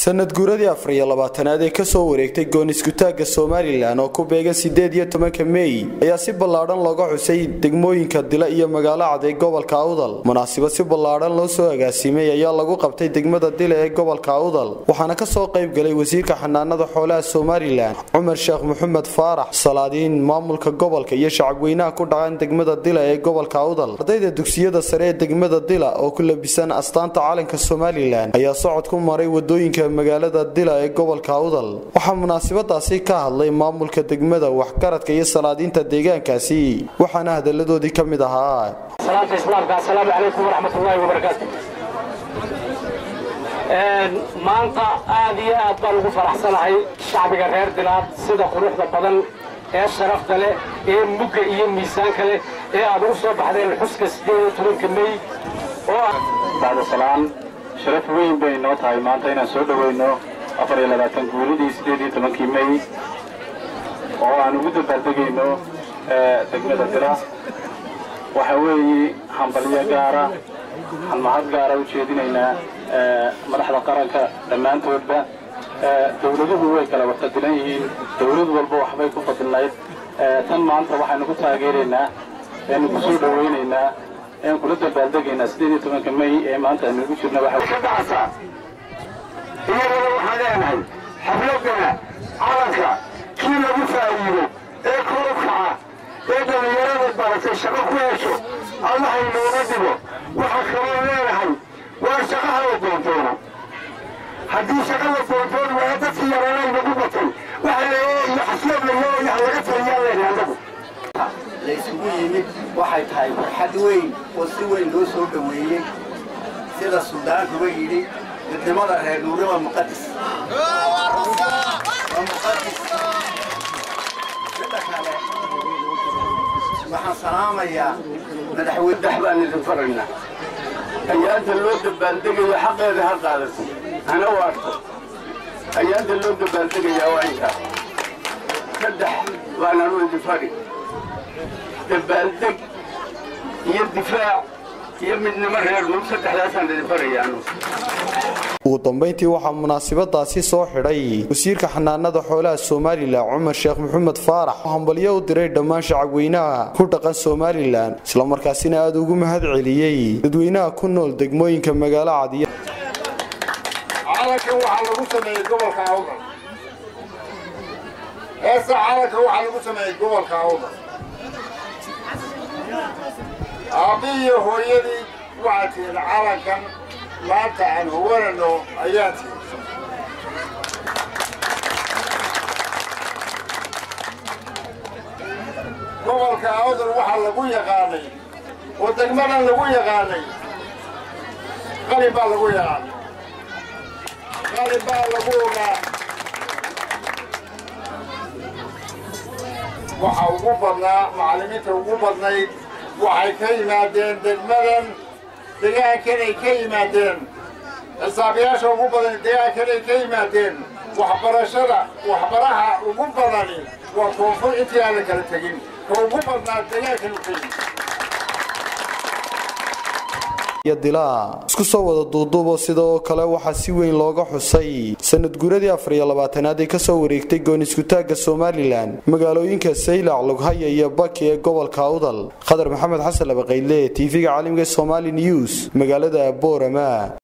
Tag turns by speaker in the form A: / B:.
A: sanad guuradii 24aad ee ka soo wareegtay goon isku taaga Soomaaliland oo ku beega 18 May ayaa si ballaaran looga xusay degmooyinka Dila iyo magaalo cad ee gobolka Awdal. Munaasabad si ballaaran loo soo agaasimay ayaa lagu qabtay degmada Dila ee gobolka Awdal, waxaana ka soo qayb galay wasiirka xanaanada xoolaha Soomaaliland Umar Sheekh Maxamed Faarax, salaadiin maamulka gobolka iyo shacab weynaha ku dhaqan degmada Dila ee gobolka Awdal. Ardayda dugsiyada sare ee degmada Dila oo ku labisan astaanta calanka Soomaaliland ayaa socod ku maray wadooyinka magaalada Dila ee gobolka Awdal. Waxa munaasabadaasi ka hadlay maamulka degmada waxgaradka iyo salaadiinta deegaankaasi, waxaana hadaladoodii kamid ahaa
B: salaanta islaamka. Assalaamu alaykum wa rahmatullahi wa barakaatuh. maanta aad iyo aad baan ugu faraxsanahay shacbiga reer Dila sida quruxda badan ee sharafta leh ee mugga iyo miisaanka leh ee aad u soo baxdeen xuska 18 May oo baad salaam sharaf weyn bay noo tahay maanta inaan soo dhaweyno 24 guuridii 18 May oo aan ugu dabaaldegayno degmada Dila. waxa weeye hambalyo gaara aan mahad gaara u jeedinaynaa madaxda qaranka dhammaantoodba. dawladuhu way kala wada dilan yihiin, dawlad walba waxbay ku fadilnayd. tan maanta waxaanu ku taageeraynaa eanu ku soo dhaweynaynaa een kula dabaaldegaynaa 18 May ee maanta aanu ugu jirno. waxa ka dhacsa iyadoo waxaan leenahay xafladana calanka kii lagu faa'iido ee kor u kaca ee dhalinyarada baratay shaqo ku hesho allah inooga dhigo. waxaa kaloo leenahay waa shaqaha la doontoona. haddii shaqa la doontoona waa dadkii yaraana inagu batay waxa leeyahay iyo xaflad la leeyahay laga taliyaa leenahay anagu
C: la isugu yimid waxay tahay farxad weyn oo si weyn loo soo dhaweeyey sida suldaankuba yidhi midnimada reer nuure waa muqadis. waxaan salaamayaa madaxweyne daxbaan idin faraynaa ayaanta loo dabaaldegayo xaqeeda ha qaadato hana waarto. ayaanta loo dabaaldegayaa waa intaa saddex baananu idin fari: dabaaldeg iyo difaac iyo midnimo reer nuur. saddexdaasaan idin farayaanu.
A: ugu dambeyntii waxaa munaasabadaasi soo xidhay wasiirka xanaanada xoolaha Soomaaliland Umar Sheekh Maxamed Faarax, oo hambalyo u diray dhammaan shacab weynaha ku dhaqan Soomaaliland, isla markaasina aad ugu mahad celiyay dadweynaha ku nool degmooyinka magaalo cad.
D: calanka waxa lagu sameeyay gobolka Awdal. calanka waxa lagu sameeyay gobolka Awdal. aabiyo hooyadii waxay calankan maanta aan huwanano ayaati gobolka Awdal waxa lagu yaqaanay oo degmadan lagu yaqaanay qalin baa lagu yaqaanay. qalin baa lagu ogaa waxa ugu badnaa macallimiinta ugu badnayd waxay ka yimaadeen degmadan. deegaankanay ka yimaadeen xisaabiyaasha ugu badan deegaankanay ka yimaadeen. waxbaraha ugu badani waa koonfur intii aan la kala tegin ka ugu badnaa deegaankan u ka yimid.
A: Dila isku soo wada duuduubo sidoo kale waxa si weyn looga xusay sanad guuradii 24aad ee ka soo wareegtay goon isku taaga Soomaaliland magaalooyinka Saylac, Lughaya iyo Baki ee gobolka Awdal. Qadar Maxamed Xasan Labaqayle, TV-ga caalamiga Somali News, magaalada Boorama.